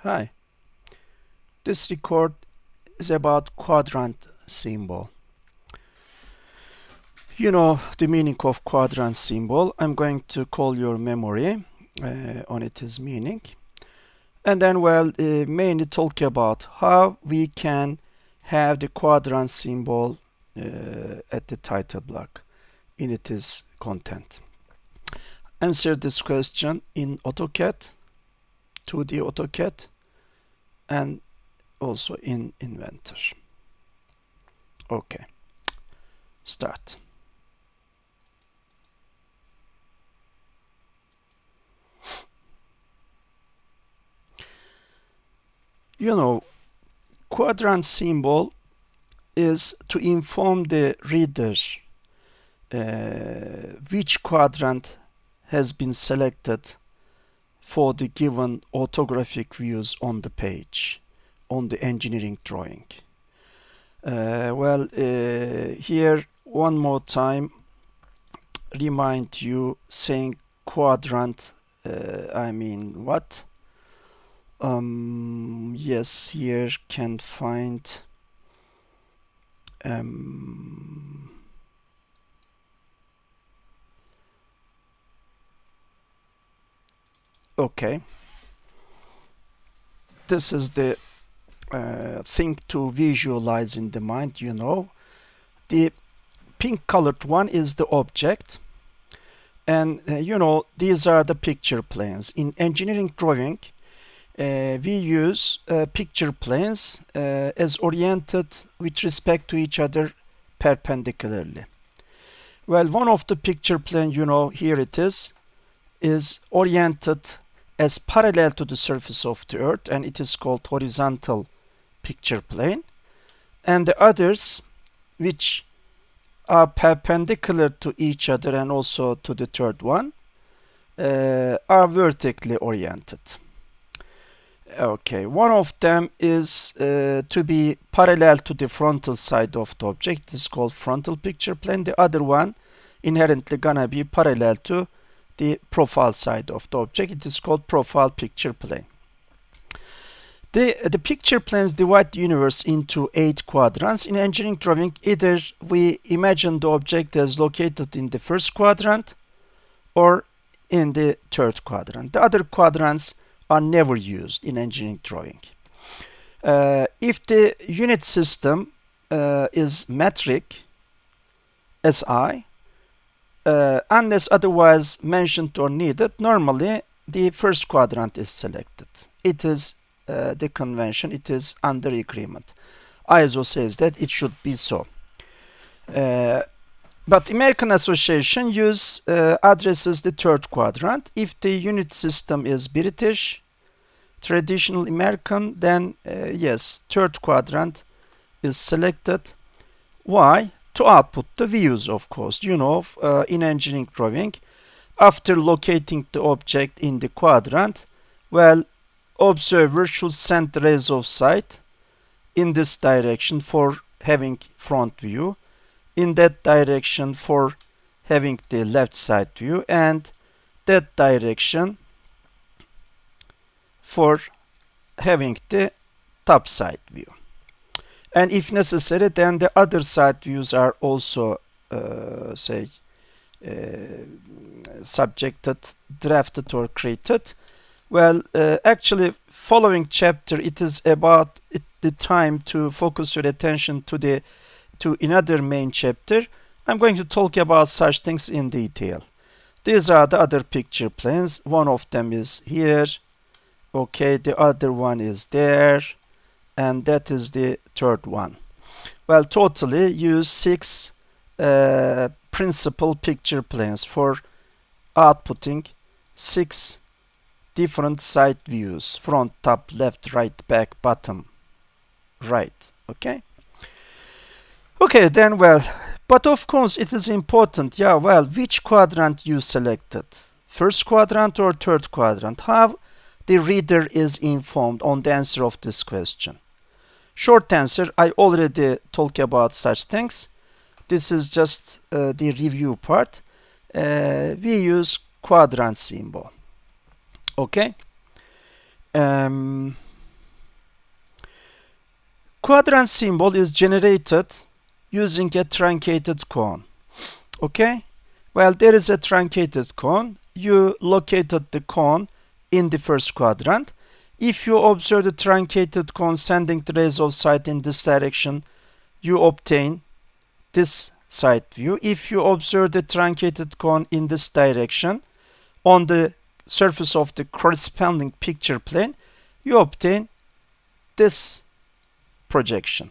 Hi, this record is about quadrant symbol. You know the meaning of quadrant symbol. I'm going to call your memory on its meaning. And then, mainly talk about how we can have the quadrant symbol at the title block in its content. Answer this question in AutoCAD, 2D AutoCAD, and also in Inventor. Okay, start. You know, quadrant symbol is to inform the reader which quadrant has been selected for the given orthographic views on the page, on the engineering drawing. Here one more time, remind you saying quadrant, I mean what? Yes, here can find okay, this is the thing to visualize in the mind. You know, the pink colored one is the object, and these are the picture planes. In engineering drawing, we use picture planes as oriented with respect to each other perpendicularly. Well, one of the picture plane, here it is oriented as parallel to the surface of the earth, and it is called horizontal picture plane. And the others, which are perpendicular to each other and also to the third one, are vertically oriented. Okay, one of them is to be parallel to the frontal side of the object. It is called frontal picture plane. The other one inherently gonna be parallel to the profile side of the object. It is called profile picture plane. The picture planes divide the universe into 8 quadrants. In engineering drawing, either we imagine the object as located in the first quadrant or in the third quadrant. The other quadrants are never used in engineering drawing. If the unit system is metric, SI, unless otherwise mentioned or needed, normally the first quadrant is selected. It is the convention, it is under agreement. ISO says that it should be so. But American Association addresses the third quadrant. If the unit system is British, traditional American, then yes, third quadrant is selected. Why? To output the views, of course. In engineering drawing, after locating the object in the quadrant, observer should send the rays of sight in this direction for having front view, in that direction for having the left side view, and that direction for having the top side view. And if necessary, then the other side views are also subjected, drafted, or created. Actually, following chapter, it is about the time to focus your attention to another main chapter. I'm going to talk about such things in detail. These are the other picture planes. One of them is here. Okay, the other one is there, and that is the third one. Totally use 6 principal picture planes for outputting 6 different side views: front, top, left, right, back, bottom, right. Okay, then but of course it is important, which quadrant you selected, first quadrant or third quadrant, how the reader is informed on the answer of this question. Short answer, I already talked about such things. This is just the review part. We use quadrant symbol. Okay. quadrant symbol is generated using a truncated cone. Okay, well, there is a truncated cone. You located the cone in the first quadrant. If you observe the truncated cone sending the rays of sight in this direction, you obtain this side view. If you observe the truncated cone in this direction on the surface of the corresponding picture plane, you obtain this projection.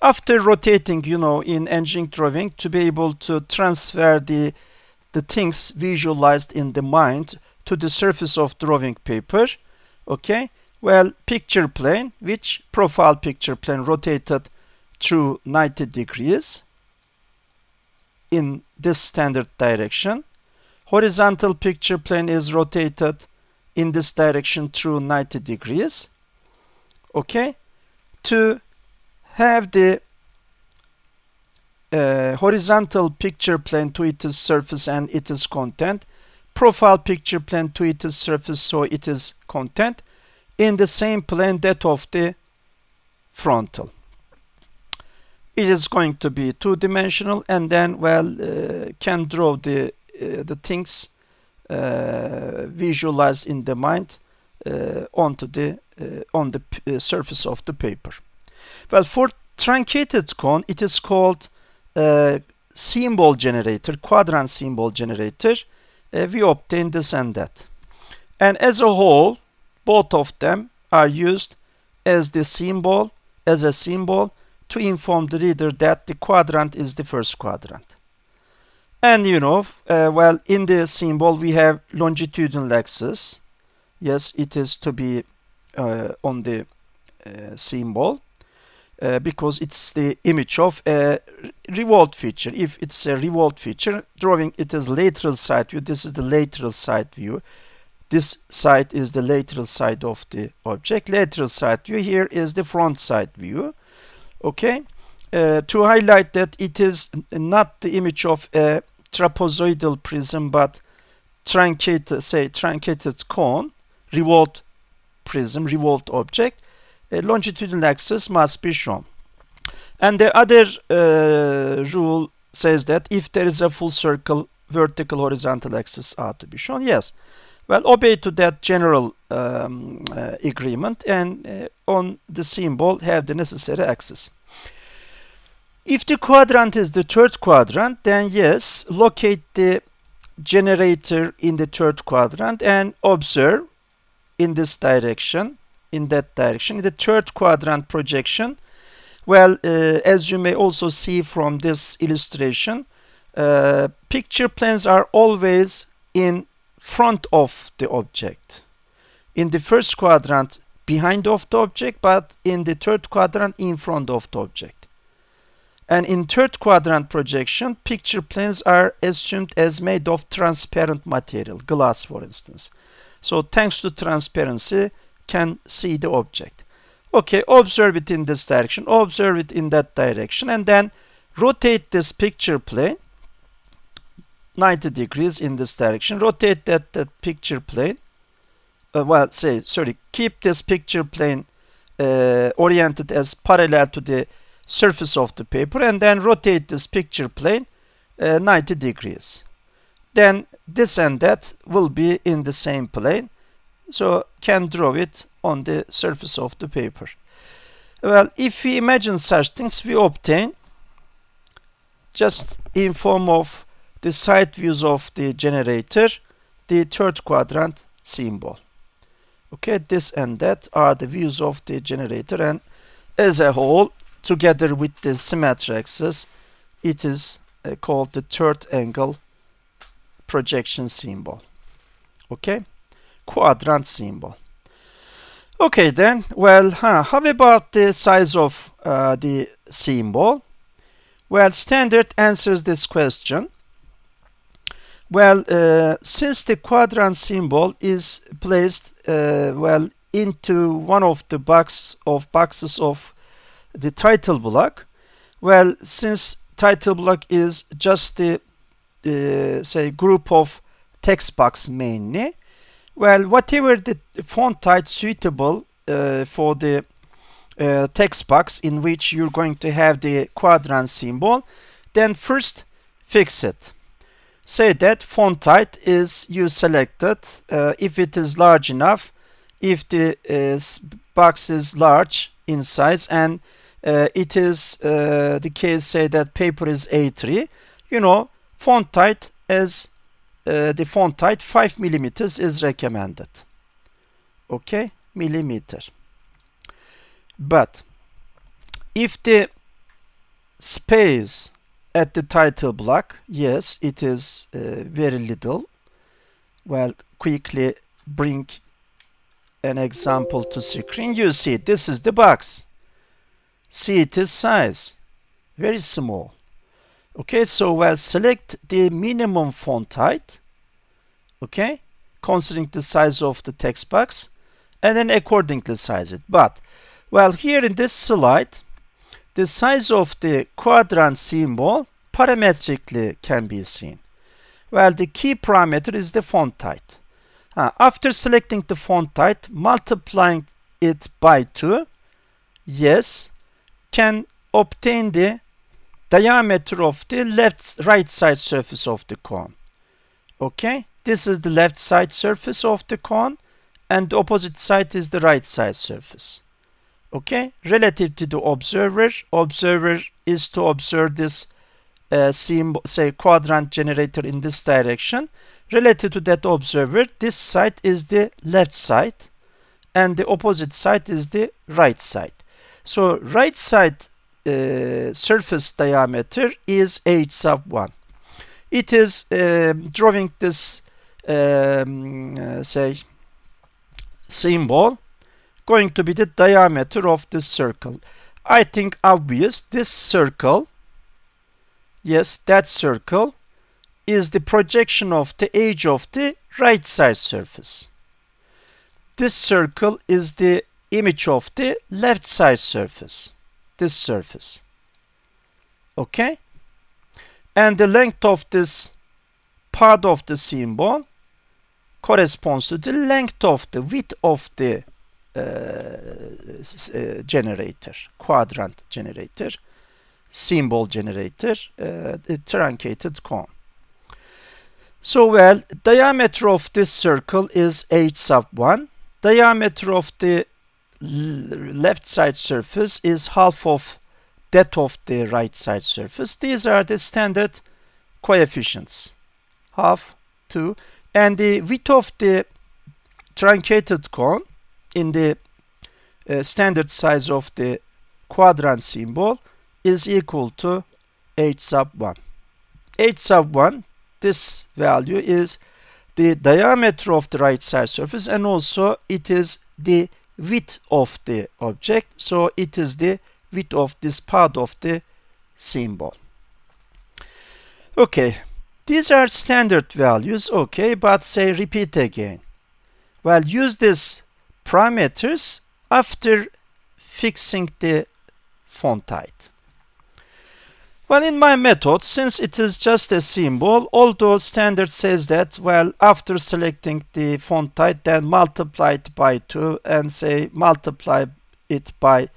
After rotating, in engineering drawing, to be able to transfer the things visualized in the mind to the surface of drawing paper, okay, well, picture plane, which profile picture plane rotated through 90 degrees in this standard direction. Horizontal picture plane is rotated in this direction through 90 degrees. Okay, to have the horizontal picture plane to its surface and its content, profile picture plane to its surface, so it is content, in the same plane that of the frontal. It is going to be two-dimensional, and then, well, can draw the things visualized in the mind on the surface of the paper. Well, for truncated cone, it is called symbol generator, quadrant symbol generator. We obtain this and that. And as a whole, both of them are used as a symbol to inform the reader that the quadrant is the first quadrant. And well, in the symbol we have longitudinal axis. Yes, it is to be on the symbol because it's the image of a revolved feature. If it's a revolved feature, drawing it as lateral side view. This is the lateral side view. This side is the lateral side of the object. Lateral side view here is the front side view. Okay, to highlight that it is not the image of a trapezoidal prism, but truncated cone, revolved prism, revolved object. A longitudinal axis must be shown. And the other rule says that if there is a full circle, vertical horizontal axis ought to be shown. Yes, well, obey to that general agreement, and on the symbol have the necessary axis. If the quadrant is the third quadrant, then yes, locate the generator in the third quadrant and observe in this direction, in that direction, in the third quadrant projection. Well, as you may also see from this illustration, picture planes are always in front of the object. In the first quadrant, behind of the object, but in the third quadrant, in front of the object. And in third quadrant projection, picture planes are assumed as made of transparent material, glass for instance. So thanks to transparency, can see the object. Okay, observe it in this direction, observe it in that direction, and then rotate this picture plane 90 degrees in this direction. Rotate that picture plane. Keep this picture plane oriented as parallel to the surface of the paper, and then rotate this picture plane 90 degrees. Then this and that will be in the same plane, so can draw it on the surface of the paper. Well, if we imagine such things, we obtain just in form of the side views of the generator, the third quadrant symbol. Okay, this and that are the views of the generator, and as a whole, together with the symmetry axis, it is called the third angle projection symbol. Okay, quadrant symbol. Okay, then, well, how about the size of the symbol? Well, standard answers this question. Well, since the quadrant symbol is placed into one of the boxes of the title block, well, since title block is just the group of text box mainly, Well, whatever the font type suitable for the text box in which you're going to have the quadrant symbol, then first fix it. Say that font type is you selected. If it is large enough, if the box is large in size and it is the case, say that paper is A3, you know, font type as the font type 5 millimeters is recommended. Okay, millimeter. But if the space at the title block, yes, it is very little. Well, quickly bring an example to screen. You see, this is the box. See it is size, very small. Okay, so well, select the minimum font height. Okay, considering the size of the text box, and then accordingly size it. But well, here in this slide, the size of the quadrant symbol parametrically can be seen. Well, the key parameter is the font height. After selecting the font height, multiplying it by 2, yes, can obtain the diameter of the right side surface of the cone. Okay, this is the left side surface of the cone, and the opposite side is the right side surface. Okay, relative to the observer is to observe this symbol, say quadrant generator in this direction. Relative to that observer, this side is the left side and the opposite side is the right side. So right side surface diameter is h sub 1. It is drawing this say symbol going to be the diameter of this circle. I think obvious, this circle, yes, that circle is the projection of the edge of the right side surface. This circle is the image of the left side surface, this surface. Okay? And the length of this part of the symbol corresponds to the length of the width of the generator, quadrant generator, symbol generator, the truncated cone. So well, diameter of this circle is h sub 1. Diameter of the left side surface is half of that of the right side surface. These are the standard coefficients, half, 2, and the width of the truncated cone in the standard size of the quadrant symbol is equal to h sub 1. h sub 1, this value is the diameter of the right side surface, and also it is the width of the object, so it is the width of this part of the symbol. Okay, these are standard values, okay, but say repeat again. Well, use these parameters after fixing the font height. Well, in my method, since it is just a symbol, although standard says that, well, after selecting the font height, then multiply it by 2 and say multiply it by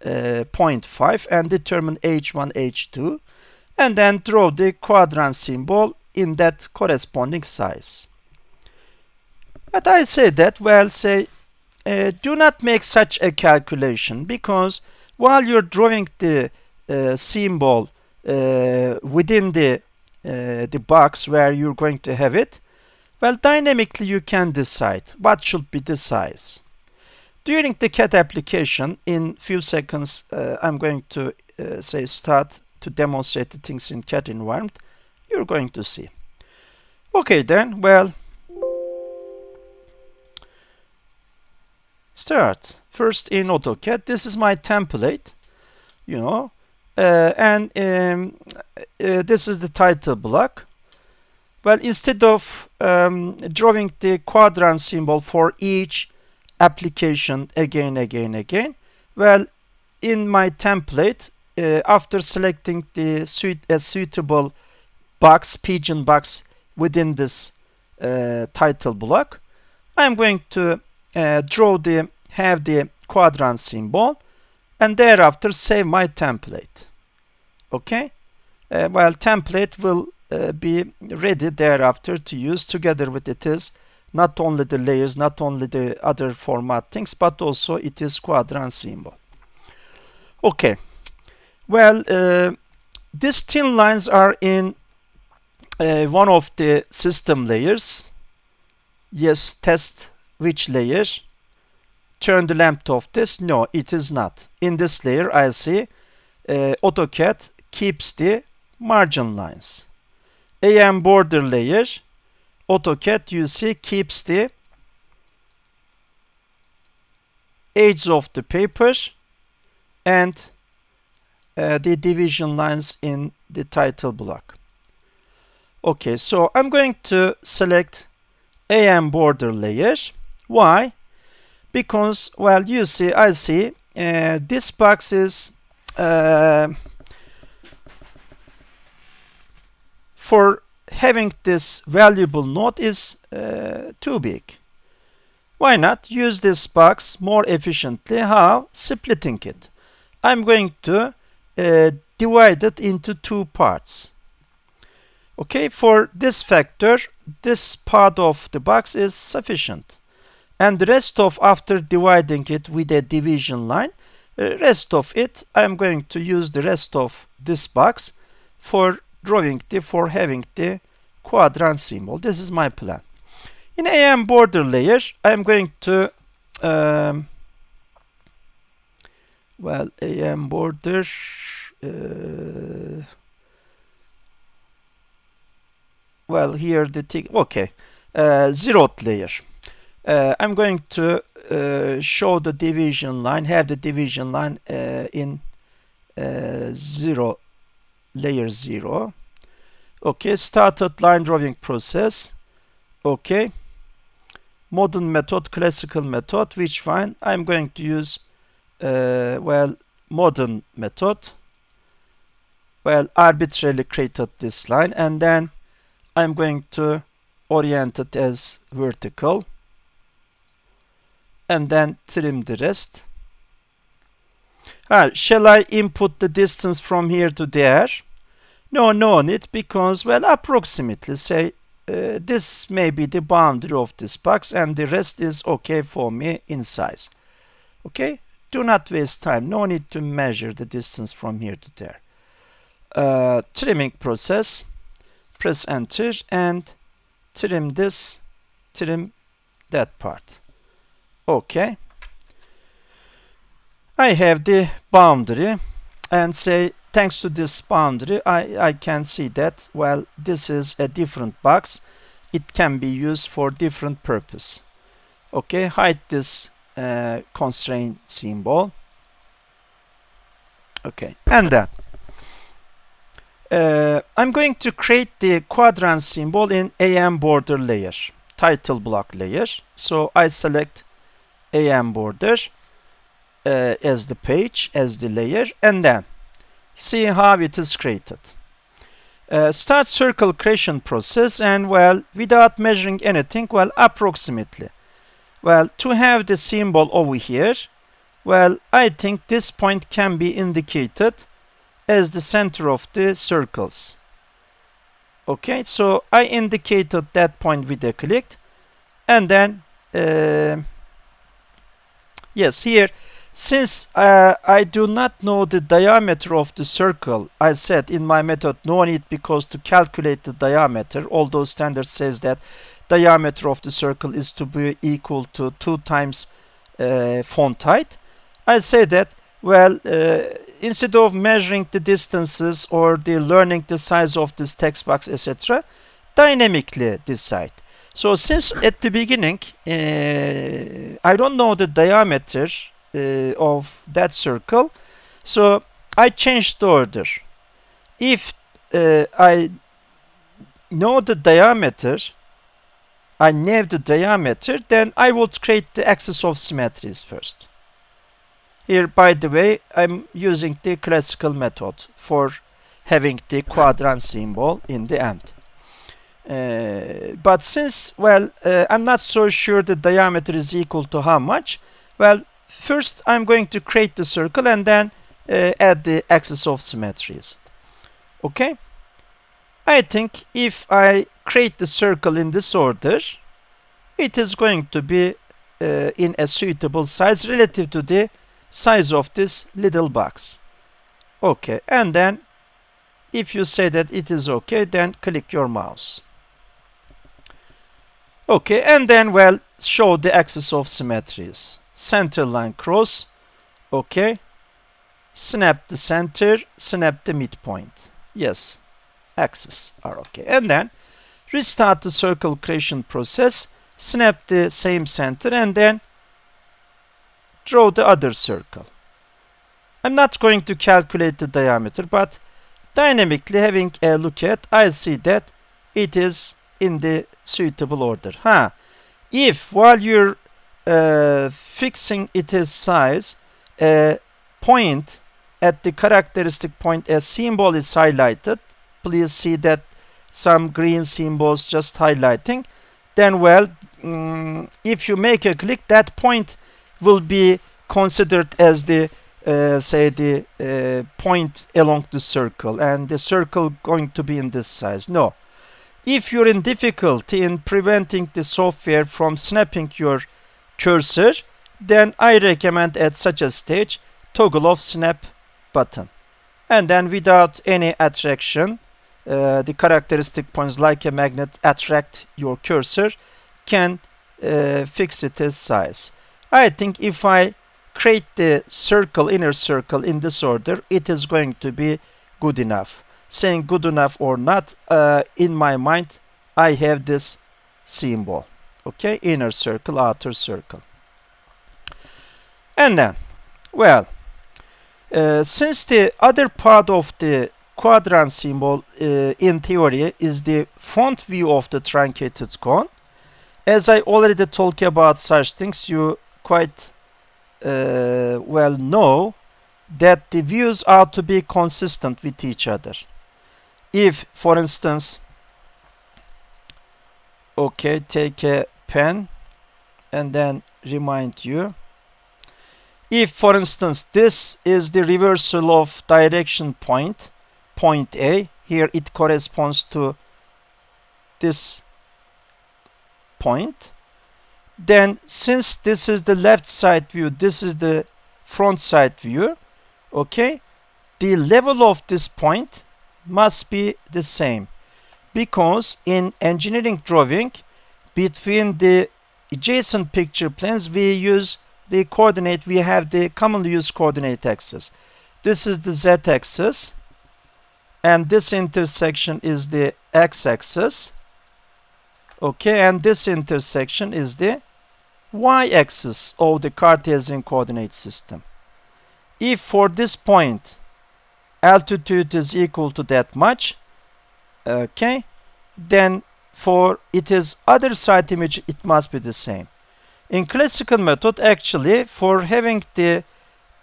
0.5 and determine h1, h2, and then draw the quadrant symbol in that corresponding size. But I say that, well, say, do not make such a calculation, because while you're drawing the symbol within the box where you're going to have it, well, dynamically you can decide what should be the size. During the CAD application, in few seconds, I'm going to say start to demonstrate the things in CAD environment. You're going to see. Okay then, well, start. First in AutoCAD, this is my template, you know, and this is the title block. Well, instead of drawing the quadrant symbol for each application again, well, in my template, after selecting the suitable box, pigeon box within this title block, I'm going to have the quadrant symbol, and thereafter save my template. Okay. Well, template will be ready thereafter to use. Together with it is not only the layers, not only the other format things, but also it is quadrant symbol. Okay. Well, these thin lines are in one of the system layers. Yes, test which layer. Turn the lamp of this. No, it is not. In this layer, I see AutoCAD keeps the margin lines. AM border layer, AutoCAD, you see, keeps the edges of the paper and the division lines in the title block. Okay, so I'm going to select AM border layer. Why? Because, well, you see, I see this box is for having this valuable node is too big. Why not use this box more efficiently? How? Splitting it. I'm going to divide it into two parts. Okay, for this factor, this part of the box is sufficient. And the rest of, after dividing it with a division line, rest of it, I'm going to use the rest of this box for having the quadrant symbol. This is my plan. In AM border layer, I'm going to well, AM border well, here the tick. Okay, zeroth layer. I'm going to show the division line, have the division line in layer 0. Okay, started line drawing process. Okay, modern method, classical method, which one? I'm going to use well, modern method. Well, arbitrarily created this line, and then I'm going to orient it as vertical, and then trim the rest. Shall I input the distance from here to there? No, no need, because, well, approximately, say, this may be the boundary of this box, and the rest is okay for me in size. Okay? Do not waste time. No need to measure the distance from here to there. Trimming process. Press enter and trim this, trim that part. Okay. I have the boundary, and say, thanks to this boundary, I can see that, well, this is a different box. It can be used for different purpose. Okay, hide this constraint symbol. Okay, and then I'm going to create the quadrant symbol in AM border layer, title block layer. So I select AM border as the page, as the layer, and then see how it is created. Start circle creation process, and, well, without measuring anything, well, approximately. Well, to have the symbol over here, well, I think this point can be indicated as the center of the circles. Okay, so I indicated that point with a click, and then yes, here, since I do not know the diameter of the circle, I said in my method no need, because to calculate the diameter, although standard says that diameter of the circle is to be equal to 2 times font height, I say that, well, instead of measuring the distances or learning the size of this text box, etc., dynamically decide. So since at the beginning I don't know the diameter of that circle, so I changed the order. If I know the diameter, then I would create the axis of symmetries first. Here, by the way, I'm using the classical method for having the quadrant symbol in the end. But since, well, I'm not so sure the diameter is equal to how much, well, first I'm going to create the circle and then add the axis of symmetries. Okay? I think if I create the circle in this order, it is going to be in a suitable size relative to the size of this little box. Okay, and then if you say that it is okay, then click your mouse. Okay, and then, well, show the axis of symmetries. Center line cross. Okay. Snap the center, snap the midpoint. Yes, axes are okay. And then restart the circle creation process. Snap the same center and then draw the other circle. I'm not going to calculate the diameter, but dynamically having a look at, I see that it is in the suitable order. If while you're fixing its size, a point at the characteristic point, a symbol is highlighted, please see that some green symbols just highlighting, then, well, if you make a click, that point will be considered as the say the point along the circle, and the circle going to be in this size. No. If you're in difficulty in preventing the software from snapping your cursor, then I recommend at such a stage toggle off snap button. And then without any attraction, the characteristic points like a magnet attract your cursor, can fix its size. I think if I create the circle, inner circle in this order, it is going to be good enough. Saying good enough or not, in my mind, I have this symbol. Okay, inner circle, outer circle. And then, well, since the other part of the quadrant symbol in theory is the front view of the truncated cone, as I already talked about such things, you quite well know that the views are to be consistent with each other. If, for instance, okay, take a pen and then remind you. If, for instance, this is the reversal of direction point, point A, here it corresponds to this point, then since this is the left side view, this is the front side view, okay, the level of this point must be the same, because in engineering drawing, between the adjacent picture planes, we use the coordinate, we have the commonly used coordinate axis. This is the z-axis, and this intersection is the x-axis, okay, and this intersection is the y-axis of the Cartesian coordinate system. If for this point altitude is equal to that much, okay, then for its other side image it must be the same. In classical method, actually, for having the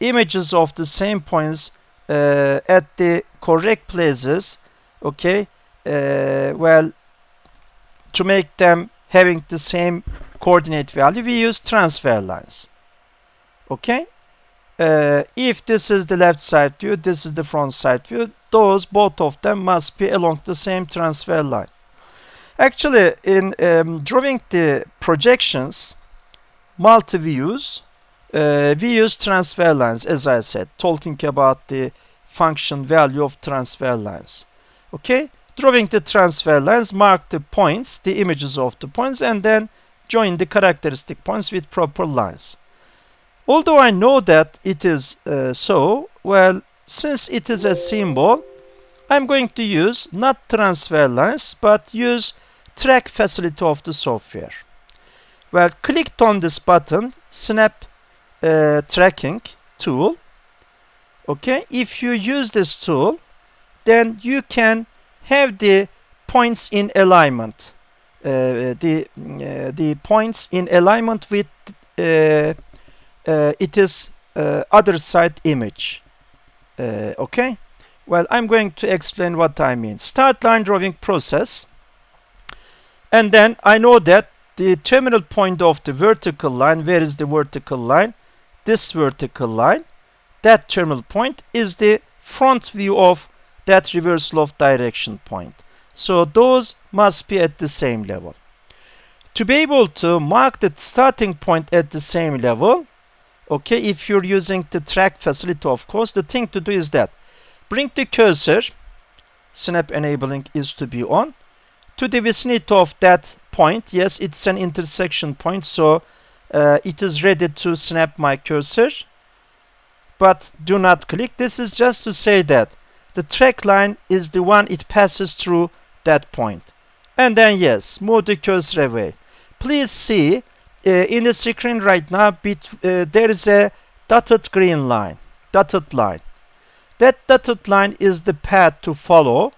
images of the same points at the correct places, okay, well, to make them having the same coordinate value, we use transfer lines. Okay, if this is the left side view, this is the front side view, those both of them must be along the same transfer line. Actually, in drawing the projections, multi-views, we use transfer lines, as I said, talking about the function value of transfer lines. Okay, drawing the transfer lines, mark the points, the images of the points, and then join the characteristic points with proper lines. Although I know that it is so, well, since it is a symbol, I'm going to use not transfer lines, but use track facility of the software. Well, clicked on this button, snap tracking tool. Okay, if you use this tool, then you can have the points in alignment. The points in alignment with its other side image. Okay, well, I'm going to explain what I mean. Start line drawing process. And then I know that the terminal point of the vertical line, where is the vertical line? This vertical line, that terminal point is the front view of that reversal of direction point. So those must be at the same level. To be able to mark the starting point at the same level, okay, if you're using the track facility, of course, the thing to do is that bring the cursor, snap enabling is to be on, to the vicinity of that point. Yes, it's an intersection point, so it is ready to snap my cursor, but do not click. This is just to say that the track line is the one it passes through that point. And then yes, move the cursor away. Please see in the screen right now, there is a dotted green line, dotted line. That dotted line is the path to follow.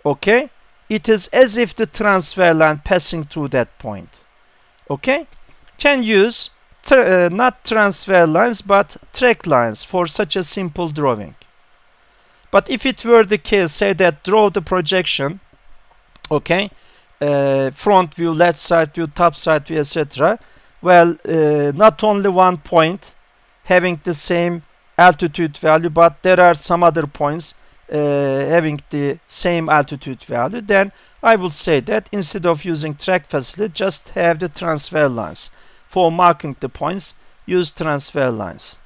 Okay, it is as if the transfer line passing through that point. Okay, can use not transfer lines but track lines for such a simple drawing. But if it were the case, say that draw the projection, okay, front view, left side view, top side view, etc. Well, not only one point having the same altitude value, but there are some other points having the same altitude value, then I will say that instead of using track facility, just have the transfer lines. For marking the points, use transfer lines.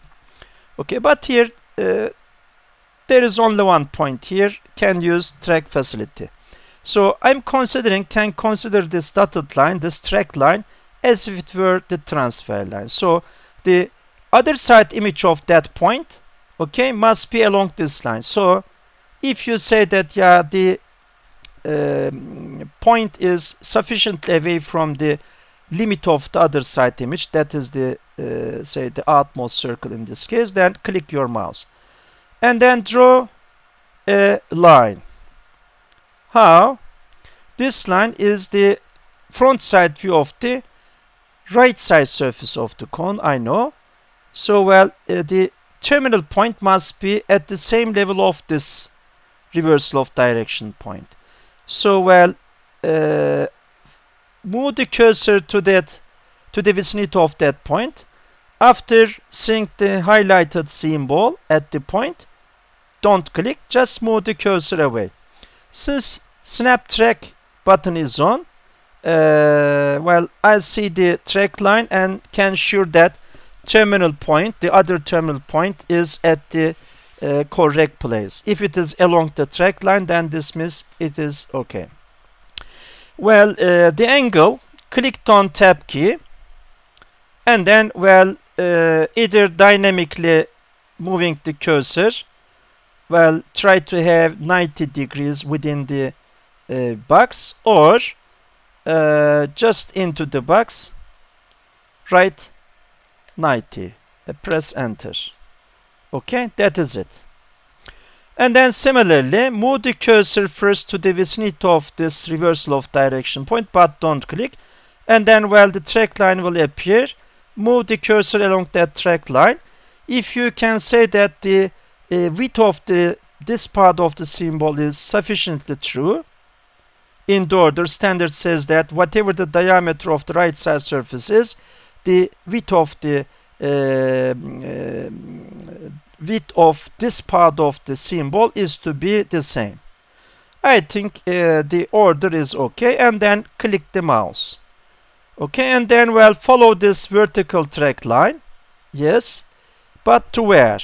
Okay, but here there is only one point here, can use track facility. So I'm can consider this dotted line, this track line, as if it were the transfer line. So the other side image of that point, okay, must be along this line. So if you say that, yeah, the point is sufficiently away from the limit of the other side image, that is the say the outmost circle in this case, then click your mouse and then draw a line. How? This line is the front side view of the right side surface of the cone, I know. So well, the terminal point must be at the same level of this reversal of direction point. So well, move the cursor to the vicinity of that point. After seeing the highlighted symbol at the point, don't click, just move the cursor away. Since snap track button is on, well, I see the track line and can ensure that terminal point, the other terminal point, is at the correct place. If it is along the track line, then dismiss, it is okay. Well, the angle, clicked on tab key, and then, well, either dynamically moving the cursor, well, try to have 90 degrees within the box, or just into the box, write 90, press enter. Okay, that is it. And then similarly, move the cursor first to the vicinity of this reversal of direction point, but don't click. And then, well, the track line will appear. Move the cursor along that track line. If you can say that the width of this part of the symbol is sufficiently true, in the order, standard says that whatever the diameter of the right side surface is, the width of this part of the symbol is to be the same. I think the order is okay, and then click the mouse. Okay, and then, well, follow this vertical track line. Yes, but to where?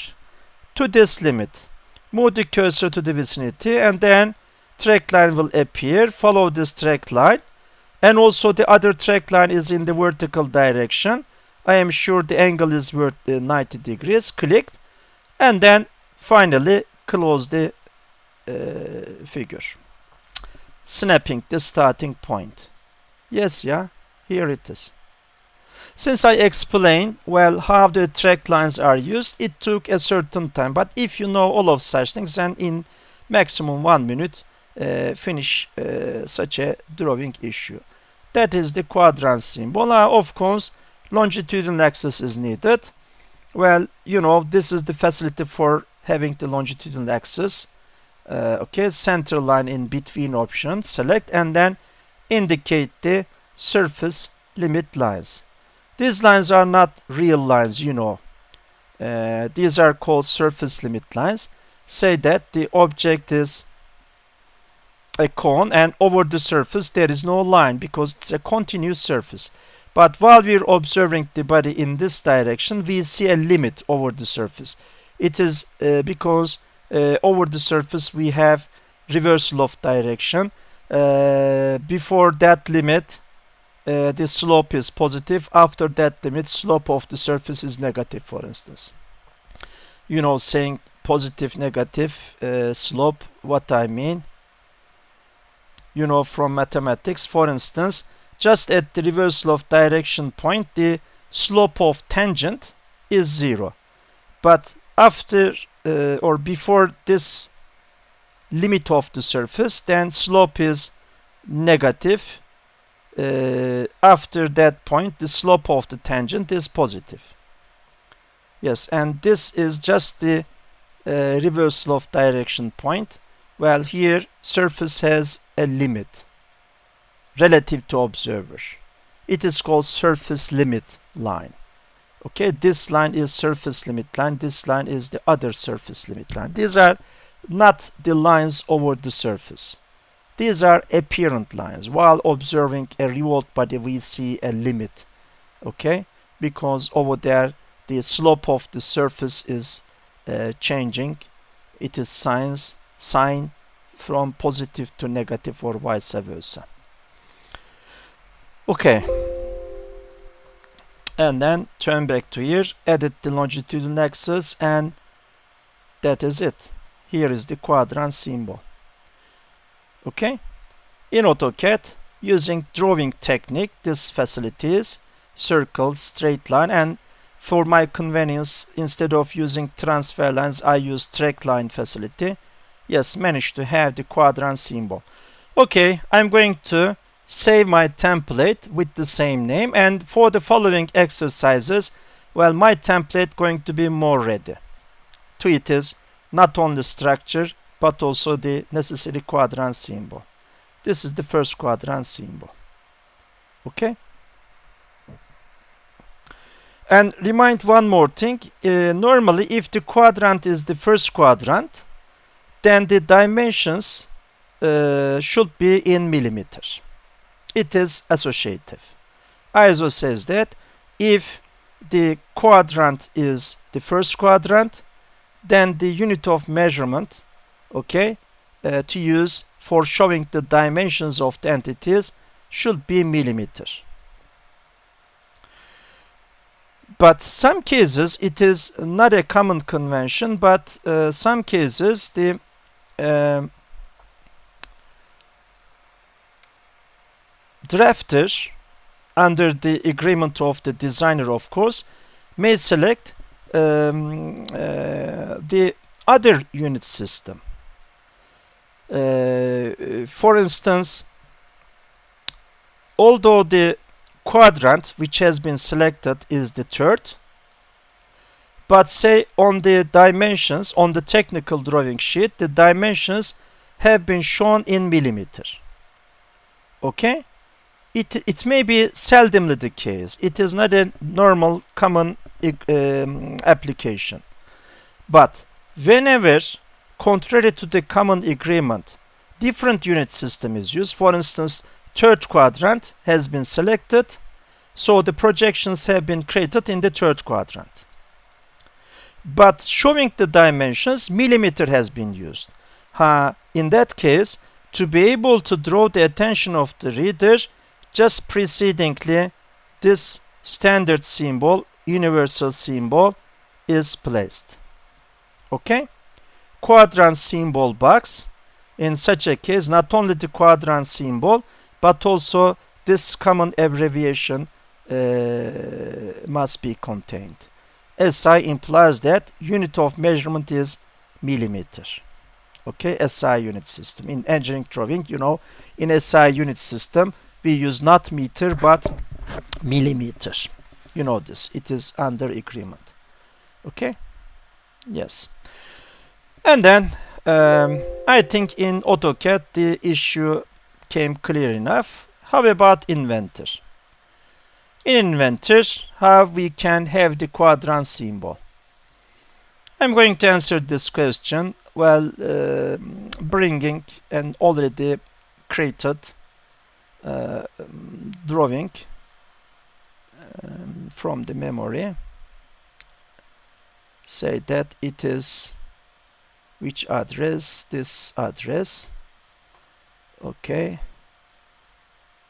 To this limit. Move the cursor to the vicinity, and then track line will appear. Follow this track line, and also the other track line is in the vertical direction. I am sure the angle is 90 degrees. Click, and then finally close the figure, snapping the starting point. Yes, yeah, here it is. Since I explained, well, how the track lines are used, it took a certain time, but if you know all of such things, then in maximum 1 minute finish such a drawing issue. That is the quadrant symbol. Of course, longitudinal axis is needed. Well, you know, this is the facility for having the longitudinal axis. Okay, center line in between option, select, and then indicate the surface limit lines. These lines are not real lines, you know. These are called surface limit lines. Say that the object is a cone and over the surface there is no line because it's a continuous surface. But while we're observing the body in this direction, we see a limit over the surface. It is because over the surface we have reversal of direction. Before that limit, the slope is positive. After that limit, slope of the surface is negative, for instance. You know, saying positive, negative slope, what I mean, you know, from mathematics. For instance, just at the reversal of direction point, the slope of tangent is 0. But after or before this limit of the surface, then slope is negative. After that point, the slope of the tangent is positive. Yes, and this is just the reversal of direction point. Well, here surface has a limit relative to observer. It is called surface limit line. Okay, this line is surface limit line. This line is the other surface limit line. These are not the lines over the surface. These are apparent lines. While observing a revolved body, we see a limit. Okay, because over there the slope of the surface is changing. It is sign from positive to negative or vice versa. Okay, and then turn back to here, edit the longitudinal axis, and that is it. Here is the quadrant symbol. Okay, in AutoCAD, using drawing technique, this facilities circle, straight line, and for my convenience, instead of using transfer lines, I use track line facility. Yes, managed to have the quadrant symbol. Okay, I'm going to save my template with the same name, and for the following exercises, well, my template going to be more ready. To it is not only structure but also the necessary quadrant symbol. This is the first quadrant symbol. Okay, and remind one more thing. Normally, if the quadrant is the first quadrant, then the dimensions should be in millimeters. It is associative. ISO says that if the quadrant is the first quadrant, then the unit of measurement, okay, to use for showing the dimensions of the entities should be millimeter. But some cases it is not a common convention, but some cases the drafter, under the agreement of the designer, of course, may select the other unit system. For instance, although the quadrant which has been selected is the third, but say on the dimensions, on the technical drawing sheet, the dimensions have been shown in millimeter. Okay? It may be seldomly the case. It is not a normal common application. But whenever, contrary to the common agreement, different unit system is used, for instance, third quadrant has been selected, so the projections have been created in the third quadrant. But showing the dimensions, millimeter has been used. In that case, to be able to draw the attention of the reader, just precedingly this standard symbol, universal symbol, is placed. Okay? Quadrant symbol box. In such a case, not only the quadrant symbol, but also this common abbreviation must be contained. SI implies that unit of measurement is millimeter. Okay, SI unit system. In engineering drawing, you know, in SI unit system, we use not meter but millimeter. You know this. It is under agreement. Okay? Yes. And then I think in AutoCAD the issue came clear enough. How about Inventor? In Inventor, how we can have the quadrant symbol? I'm going to answer this question while bringing an already created drawing from the memory. Say that it is which address? This address. Okay.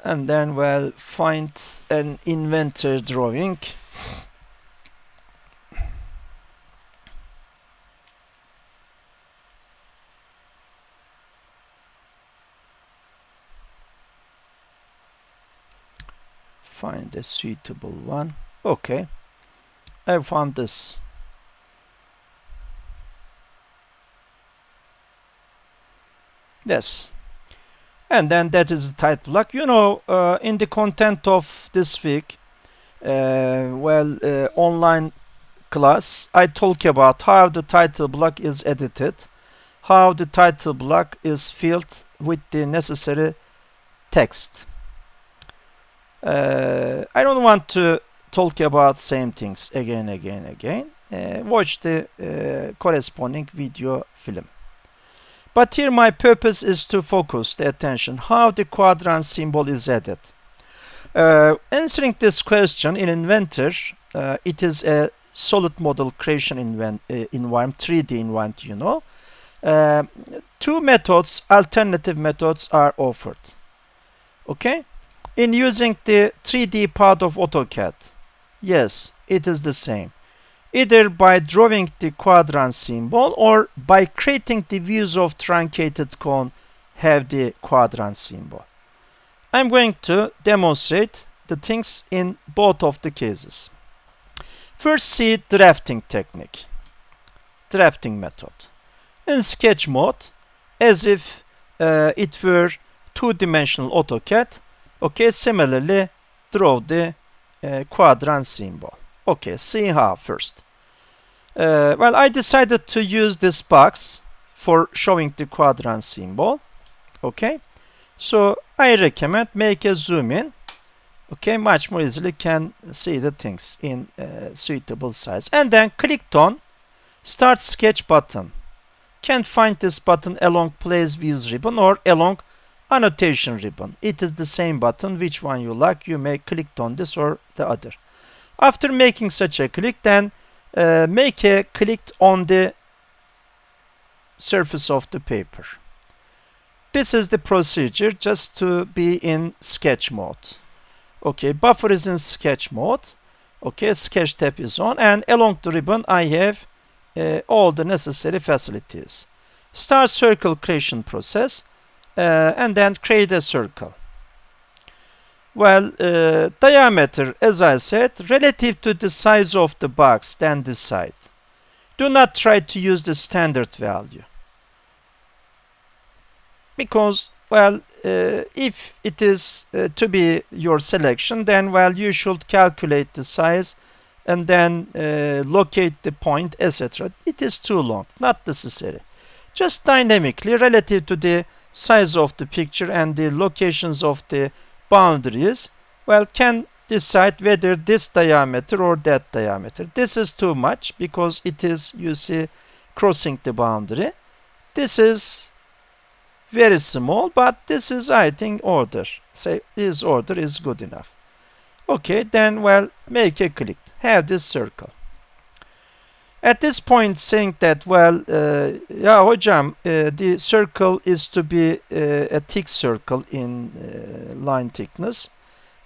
And then we'll find an Inventor drawing. Find a suitable one. Okay, I found this. Yes, and then that is the title block. You know, in the content of this week, online class, I talk about how the title block is edited, how the title block is filled with the necessary text. I don't want to talk about same things again. Watch the corresponding video film. But here my purpose is to focus the attention how the quadrant symbol is added. Answering this question in Inventor, it is a solid model creation environment, 3D environment, you know. Two methods, alternative methods are offered. Okay? In using the 3D part of AutoCAD, yes, it is the same. Either by drawing the quadrant symbol or by creating the views of truncated cone have the quadrant symbol. I'm going to demonstrate the things in both of the cases. First, see drafting technique, drafting method. In sketch mode, as if it were two-dimensional AutoCAD, okay, similarly draw the quadrant symbol. Okay, see how first. Well, I decided to use this box for showing the quadrant symbol. Okay, so I recommend make a zoom in. Okay, much more easily can see the things in suitable size. And then clicked on Start Sketch button. Can't find this button along Place Views ribbon or along Annotation ribbon. It is the same button. Which one you like, you may click on this or the other. After making such a click, then make a click on the surface of the paper. This is the procedure just to be in sketch mode. Okay, buffer is in sketch mode. Okay, sketch tab is on, and along the ribbon I have all the necessary facilities. Start circle creation process. And then create a circle. Well, diameter, as I said, relative to the size of the box, then decide. Do not try to use the standard value. Because, well, if it is to be your selection, then, well, you should calculate the size and then locate the point, etc. It is too long, not necessary. Just dynamically, relative to the size of the picture and the locations of the boundaries, well, can decide whether this diameter or that diameter. This is too much because it is, you see, crossing the boundary. This is very small, but this is, I think, order. Say this order is good enough. Okay, then, well, make a click. Have this circle. At this point, saying that, well, yeah, hocam, the circle is to be a thick circle in line thickness.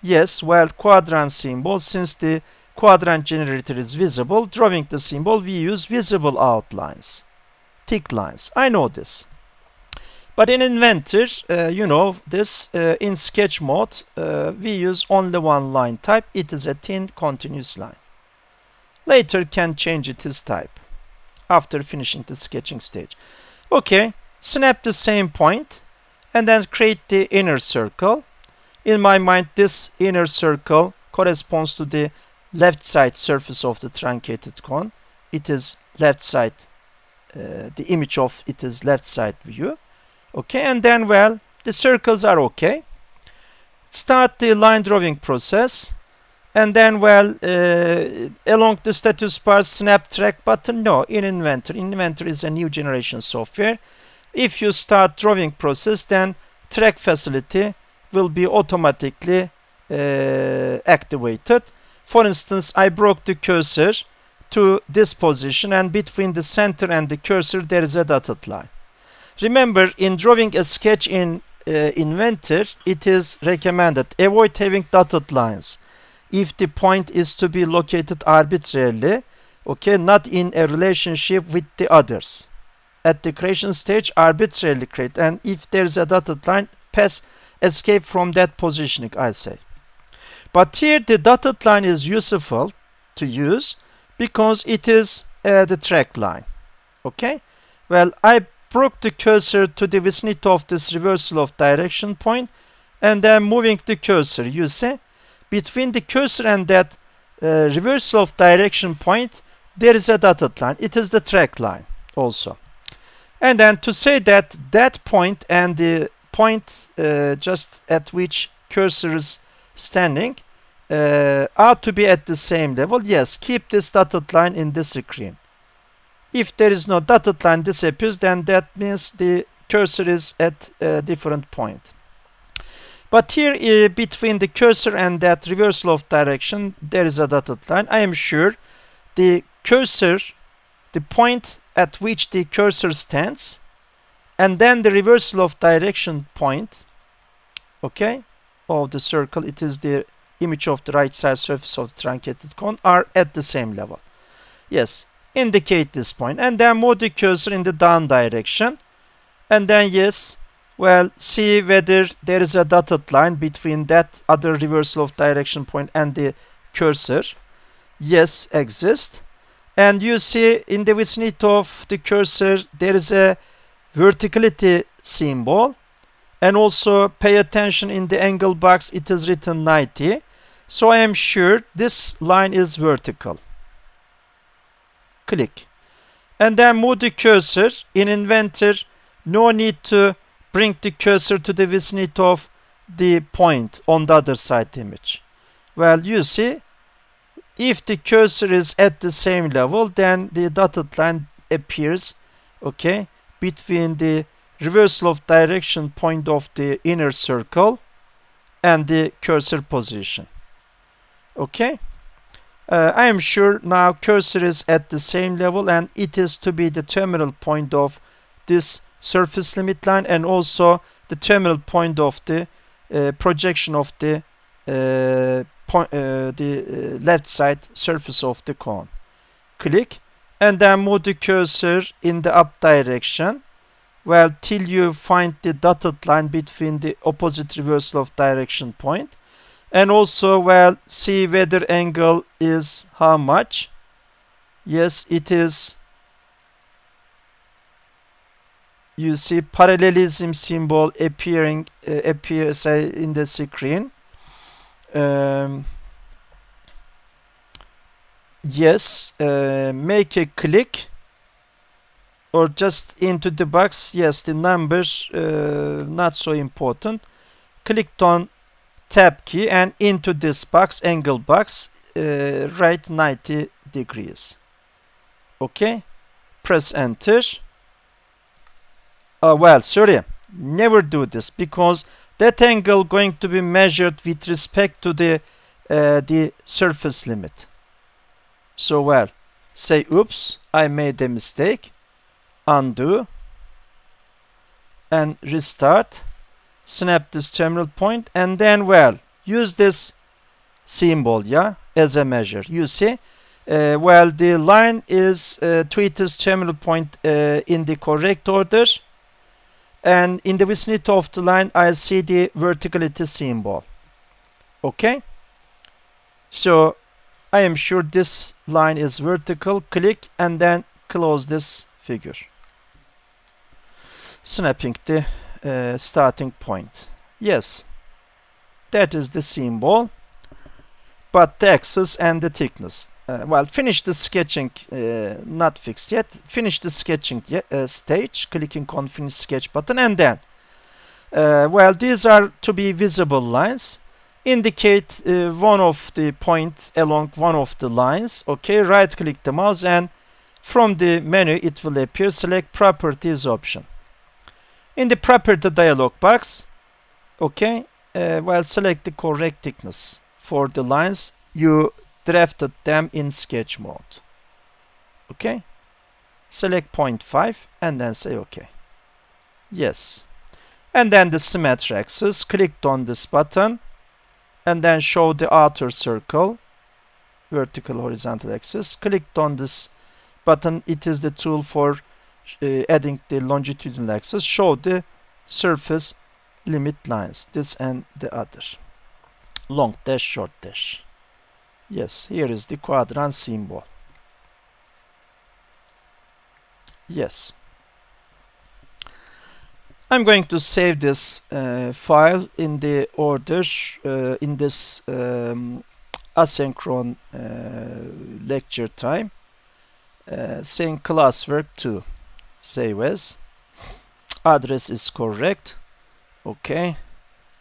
Yes, well, quadrant symbol, since the quadrant generator is visible, drawing the symbol, we use visible outlines, thick lines. I know this. But in Inventor, you know this, in sketch mode, we use only one line type. It is a thin continuous line. Later can change its type after finishing the sketching stage. Okay, snap the same point and then create the inner circle. In my mind, this inner circle corresponds to the left side surface of the truncated cone. It is left side, the image of it is left side view. Okay, and then, well, the circles are okay. start the line drawing process, and then, well, along the status bar, snap track button. No, in Inventor. Inventor is a new generation software. If you start drawing process, then track facility will be automatically activated. For instance, I brought the cursor to this position, and between the center and the cursor there is a dotted line. Remember, in drawing a sketch in Inventor, it is recommended avoid having dotted lines if the point is to be located arbitrarily, okay, not in a relationship with the others. At the creation stage, arbitrarily create, and if there is a dotted line, escape from that positioning, I say. But here the dotted line is useful to use because it is the track line. Okay, well, I brought the cursor to the vicinity of this reversal of direction point, and then moving the cursor, you see, between the cursor and that reversal of direction point, there is a dotted line. It is the track line also. And then to say that that point and the point just at which cursor is standing ought to be at the same level, yes, keep this dotted line in the screen. If there is no dotted line disappears, then that means the cursor is at a different point. But here between the cursor and that reversal of direction, there is a dotted line. I am sure the cursor, the point at which the cursor stands, and then the reversal of direction point, okay, of the circle, it is the image of the right side surface of the truncated cone, are at the same level. Yes, indicate this point, and then move the cursor in the down direction, and then, yes, well, see whether there is a dotted line between that other reversal of direction point and the cursor. Yes, exists. And you see in the vicinity of the cursor there is a verticality symbol, and also pay attention in the angle box, it is written 90. So I am sure this line is vertical. Click. And then move the cursor. In Inventor, no need to bring the cursor to the vicinity of the point on the other side image. Well, you see, if the cursor is at the same level, then the dotted line appears, okay, between the reversal of direction point of the inner circle and the cursor position. Okay, I am sure now cursor is at the same level, and it is to be the terminal point of this surface limit line, and also the terminal point of the projection of the left side surface of the cone. Click, and then move the cursor in the up direction, well, till you find the dotted line between the opposite reversal of direction point, and also, well, see whether angle is how much. Yes, it is, you see parallelism symbol appears in the screen. Yes, make a click or just into the box. Yes, the numbers not so important. Clicked on tab key and into this box, angle box, right 90 degrees. Okay, press enter. Well, sorry, never do this, because that angle going to be measured with respect to the surface limit. So, well, say oops, I made a mistake, undo, and restart, snap this terminal point, and then, well, use this symbol, yeah, as a measure. You see, well, the line is to its terminal point in the correct order, and in the vicinity of the line I see the verticality symbol. Okay, so I am sure this line is vertical. Click and then close this figure, snapping the starting point. Yes, that is the symbol, but the axis and the thickness. Well, finish the sketching, not fixed yet. Finish the sketching stage, clicking on finish sketch button, and then Well, these are to be visible lines. Indicate one of the points along one of the lines. Okay, right click the mouse and from the menu it will appear. Select properties option. In the property dialog box, okay, well, select the correct thickness for the lines. You drafted them in sketch mode. Okay, select 0.5 and then say OK. Yes. And then the symmetry axis, clicked on this button and then show the outer circle, vertical horizontal axis. Clicked on this button, it is the tool for adding the longitudinal axis. Show the surface limit lines, this and the other. Long dash, short dash. Yes, here is the quadrant symbol. Yes. I'm going to save this file in the order in this asynchronous lecture time, saying classwork 2. Save as. Address is correct. Okay.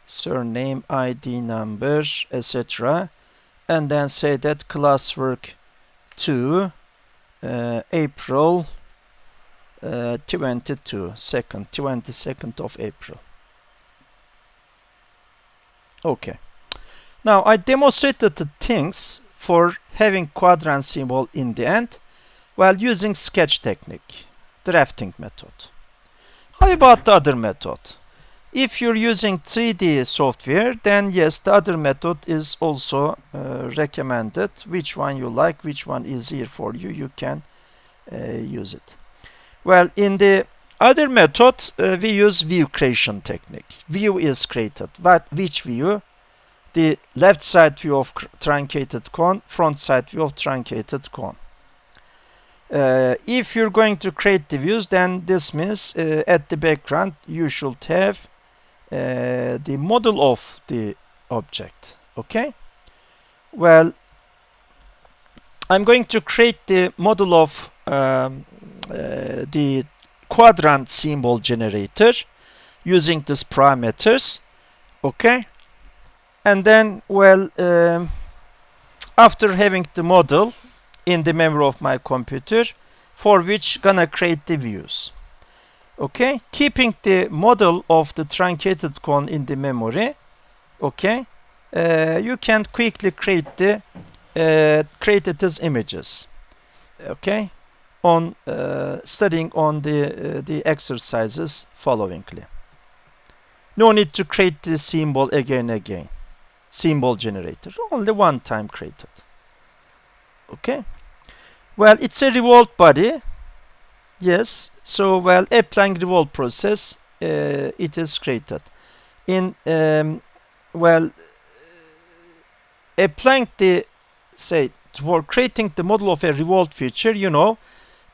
Surname, ID number, etc. And then say that classwork 2, April 22nd of April. Okay. Now I demonstrated the things for having quadrant symbol in the end while using sketch technique, drafting method. How about the other method? If you're using 3D software, then yes, the other method is also recommended. Which one you like, which one is easier for you, you can use it. Well, in the other method, we use view creation technique. View is created. But which view? The left side view of truncated cone, front side view of truncated cone. If you're going to create the views, then this means at the background you should have the model of the object. Okay? Well, I'm going to create the model of the quadrant symbol generator using these parameters. Okay? And then, well, after having the model in the memory of my computer, for which gonna create the views. Okay, keeping the model of the truncated cone in the memory. Okay, you can quickly create the create it as images. Okay, on studying on the exercises followingly. No need to create the symbol again. Symbol generator, only one time created. Okay, well, it's a revolved body. Yes, so well, applying revolve process, it is created. In well, applying the, say, for creating the model of a revolved feature, you know,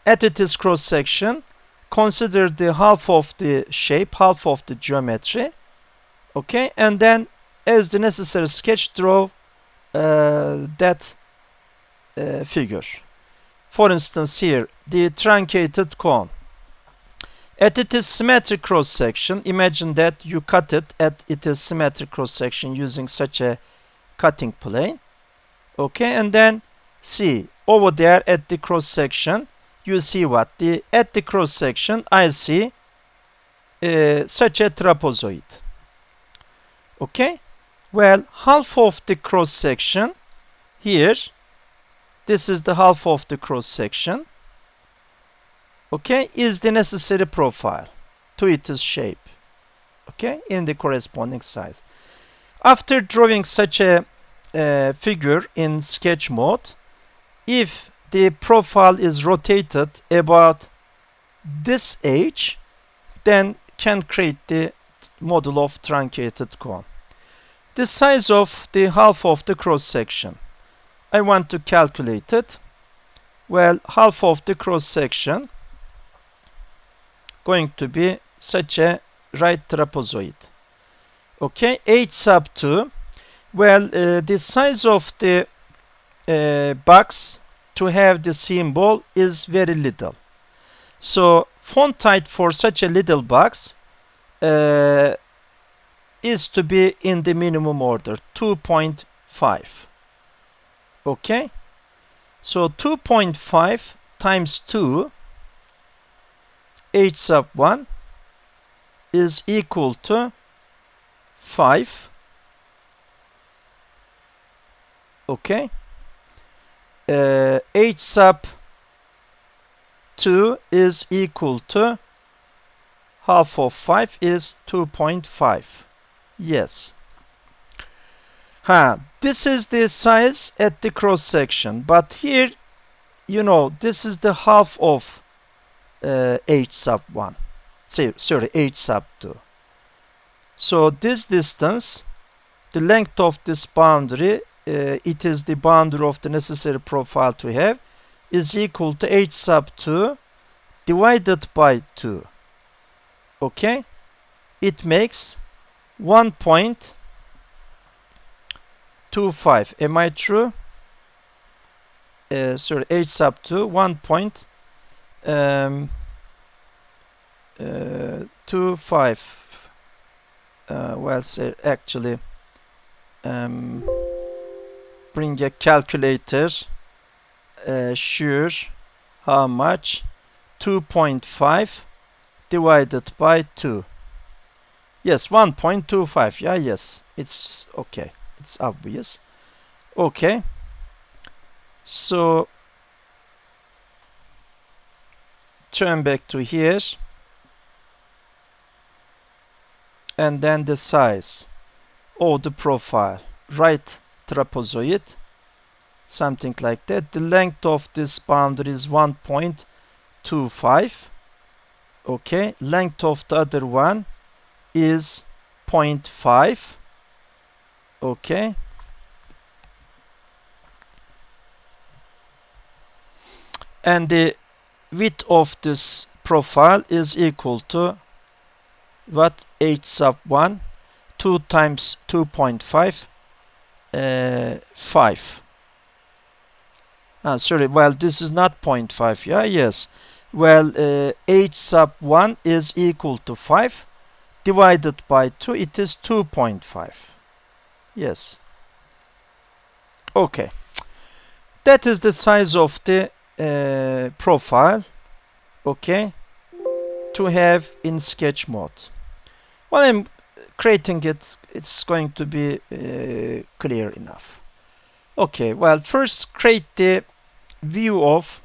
at its cross section, consider the half of the shape, half of the geometry. Okay, and then as the necessary sketch, draw that figure. For instance, here, the truncated cone. At its symmetric cross section, imagine that you cut it at its symmetric cross section using such a cutting plane. Okay, and then see over there at the cross section, you see what? At the cross section, I see such a trapezoid. Okay, well, half of the cross section here. This is the half of the cross section. Okay, is the necessary profile to its shape. Okay, in the corresponding size. After drawing such a figure in sketch mode, if the profile is rotated about this age, then can create the model of truncated cone. The size of the half of the cross section. I want to calculate it. Well, half of the cross section going to be such a right trapezoid. Okay, h sub 2. Well, the size of the box to have the symbol is very little. So font height for such a little box is to be in the minimum order, 2.5. Okay? So 2.5 times 2, h sub 1 is equal to 5. Okay? H sub 2 is equal to half of 5 is 2.5. Yes. This is the size at the cross section, but here, you know, this is the half of h sub 1. Sorry, h sub 2. So this distance, the length of this boundary, it is the boundary of the necessary profile to have, is equal to h sub 2 divided by 2. Okay? It makes 1.25. Am I true? Sorry, h sub 2, 1.25. Well, say actually, bring a calculator. Sure, how much? 2.5 divided by 2. Yes, 1.25. Yeah, yes, it's okay. It's obvious. Okay. So turn back to here. And then the size of the profile. Right trapezoid. Something like that. The length of this boundary is 1.25. Okay. Length of the other one is 0.5. Okay. And the width of this profile is equal to what? H sub 1, 2 times 2.5, 5. Sorry, well, this is not 0.5, yeah, yes. Well, h sub 1 is equal to 5, divided by 2, it is 2.5. Yes. Okay. That is the size of the profile, okay, to have in sketch mode. When I'm creating it, it's going to be clear enough. Okay, well, first create the view of,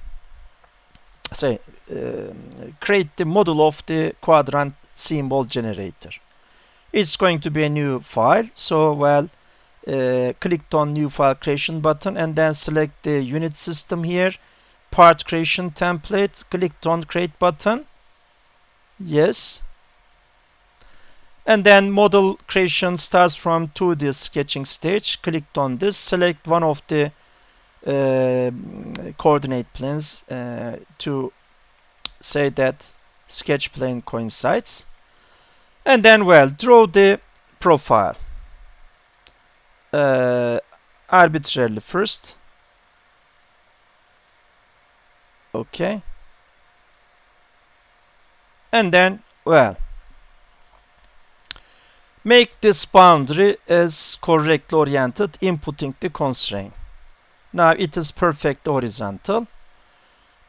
create the model of the quadrant symbol generator. It's going to be a new file, so, well, clicked on new file creation button and then select the unit system here, part creation template, clicked on create button. Yes. And then model creation starts from 2D sketching stage. Clicked on this, select one of the coordinate planes to say that sketch plane coincides. And then, well, draw the profile. Arbitrarily first. Okay. And then, well, make this boundary as correctly oriented, inputting the constraint. Now it is perfect horizontal.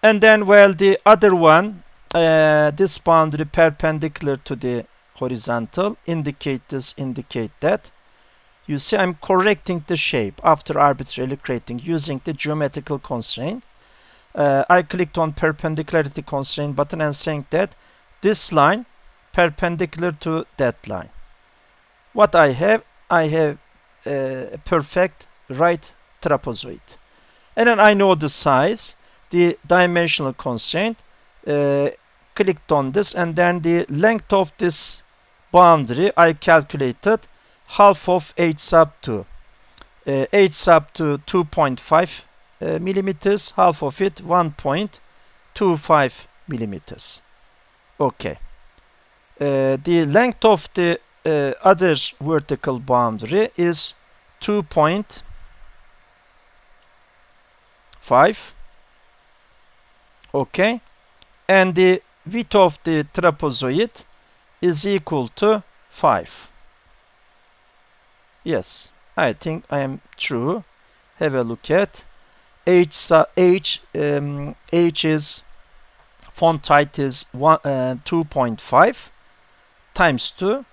And then, well, the other one, this boundary perpendicular to the horizontal, indicate this, indicate that. You see, I'm correcting the shape after arbitrarily creating using the geometrical constraint. I clicked on perpendicularity constraint button and saying that this line perpendicular to that line. What I have a perfect right trapezoid. And then I know the size, the dimensional constraint, clicked on this, and then the length of this boundary I calculated half of h sub 2. H sub 2 2.5 millimeters, half of it 1.25 millimeters. Okay. The length of the other vertical boundary is 2.5. Okay. And the width of the trapezoid is equal to 5. Yes, I think I am true. Have a look at H is font height is 2.5 times 2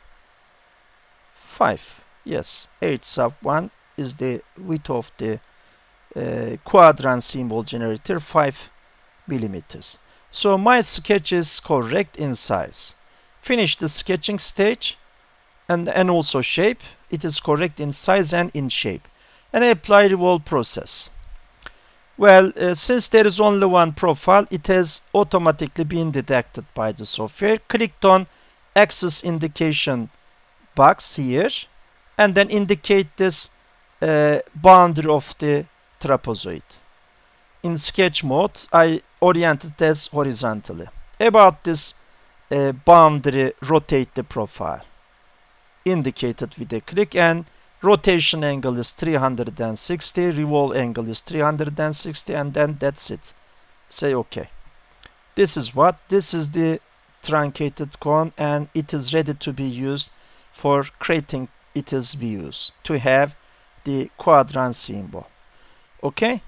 5. Yes, H sub 1 is the width of the quadrant symbol generator, 5 millimeters. So my sketch is correct in size. Finish the sketching stage and also shape. It is correct in size and in shape. And I apply revolve process. Well, since there is only one profile, it has automatically been detected by the software. Clicked on axis indication box here and then indicate this boundary of the trapezoid. In sketch mode, I oriented as horizontally. About this boundary, rotate the profile. Indicated with a click, and rotation angle is 360, revolve angle is 360, and then that's it. Say OK. This is the truncated cone, and it is ready to be used for creating its views to have the quadrant symbol. Okay?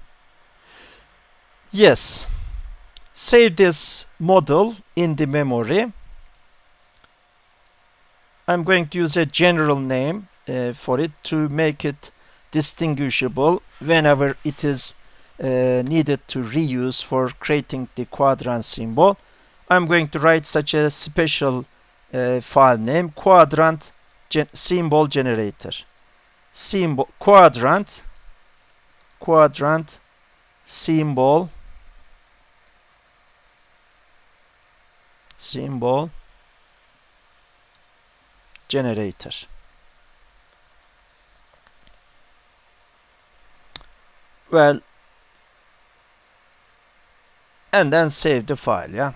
Yes. Save this model in the memory. I'm going to use a general name for it to make it distinguishable whenever it is needed to reuse for creating the quadrant symbol. I'm going to write such a special file name, quadrant symbol generator. Quadrant symbol generator. Well, and then save the file, yeah.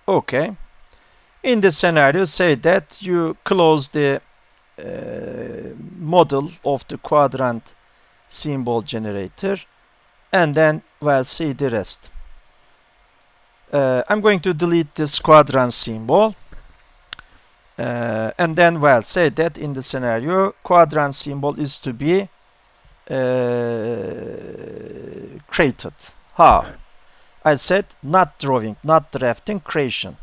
Okay. In this scenario, say that you close the model of the quadrant symbol generator, and then, well, see the rest. I'm going to delete this quadrant symbol, and then, well, say that in the scenario, quadrant symbol is to be created. How? I said not drawing, not drafting, creation.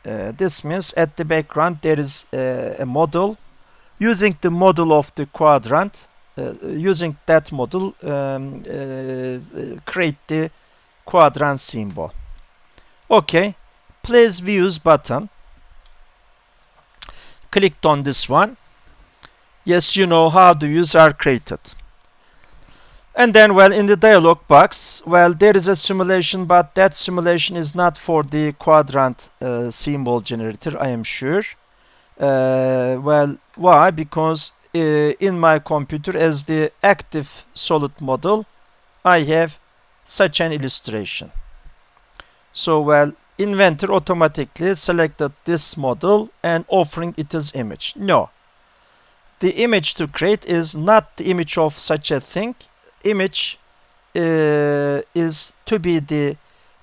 This means at the background there is a model. Using the model of the quadrant, using that model, create the quadrant symbol. Okay, place views button. Clicked on this one. Yes, you know how the views are created. And then, well, in the dialog box, well, there is a simulation, but that simulation is not for the quadrant symbol generator, I am sure. Well, why? Because in my computer, as the active solid model, I have such an illustration. So, well, Inventor automatically selected this model and offering it as image. No. The image to create is not the image of such a thing. Image is to be the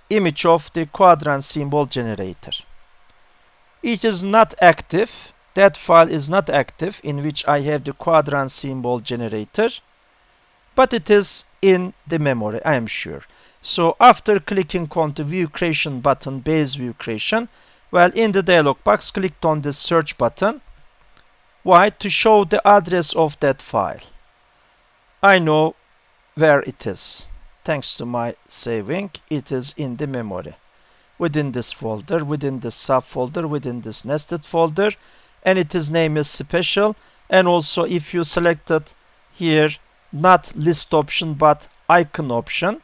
image of the quadrant symbol generator. It is not active. That file is not active in which I have the quadrant symbol generator, but it is in the memory, I am sure. So after clicking on the view creation button, base view creation, well, in the dialog box, clicked on the search button. Why? To show the address of that file. I know where it is. Thanks to my saving, it is in the memory. Within this folder, within this subfolder, within this nested folder, and its name is special. And also, if you selected here not list option but icon option,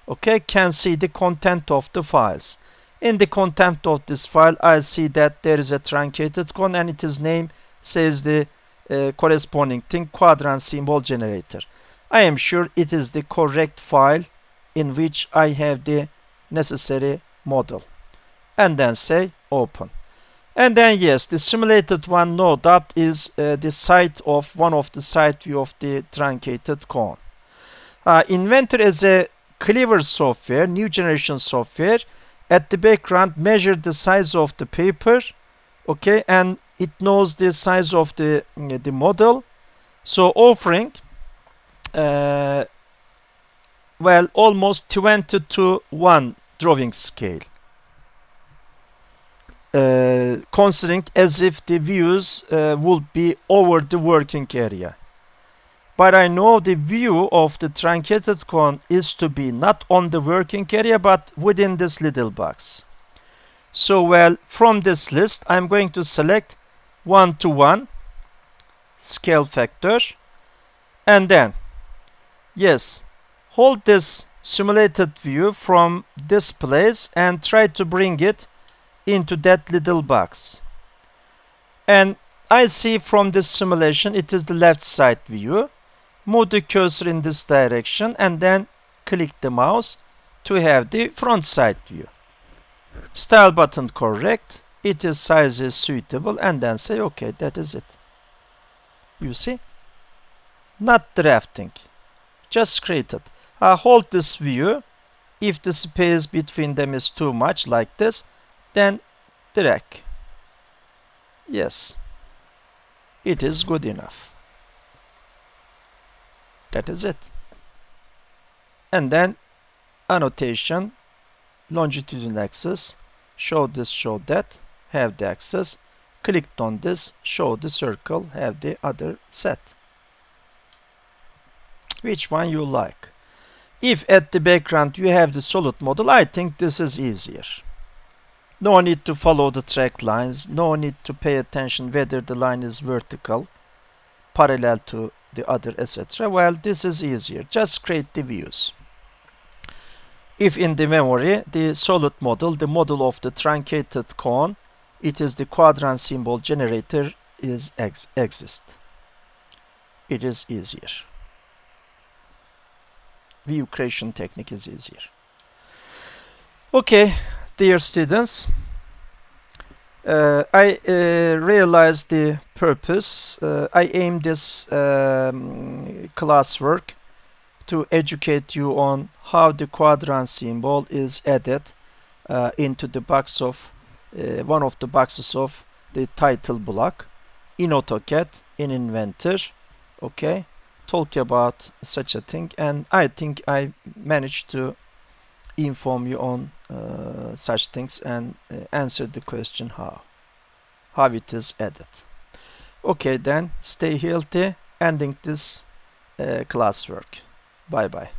okay, can see the content of the files. In the content of this file, I see that there is a truncated cone, and its name says the corresponding thing, quadrant symbol generator. I am sure it is the correct file in which I have the necessary model. And then say open. And then, yes, the simulated one, no doubt, is the side of one of the side view of the truncated cone. Inventor is a clever software, new generation software. At the background, measure the size of the paper Okay, and it knows the size of the model. So offering well, almost 20:1 drawing scale, considering as if the views would be over the working area. But I know the view of the truncated cone is to be not on the working area, but within this little box. So, well, from this list, I'm going to select 1:1 scale factor, and then, yes, hold this simulated view from this place and try to bring it into that little box. And I see from this simulation it is the left side view. Move the cursor in this direction and then click the mouse to have the front side view. Style button correct, it is size is suitable, and then say okay, that is it. You see? Not drafting, just created. Hold this view. If the space between them is too much, like this, then drag. Yes, it is good enough. That is it. And then annotation, longitudinal axis, show this, show that, have the axis, clicked on this, show the circle, have the other set. Which one you like? If at the background you have the solid model, I think this is easier. No need to follow the track lines, no need to pay attention whether the line is vertical, parallel to the other, etc. Well, this is easier. Just create the views. If in the memory, the solid model, the model of the truncated cone, it is the quadrant symbol generator is exist. It is easier. View creation technique is easier. Okay, dear students, I realized the purpose. I aim this classwork to educate you on how the quadrant symbol is added into the box of one of the boxes of the title block in AutoCAD, in Inventor. Okay, talk about such a thing, and I think I managed to inform you on such things and answer the question how it is added. Okay, then stay healthy. Ending this classwork. Bye bye.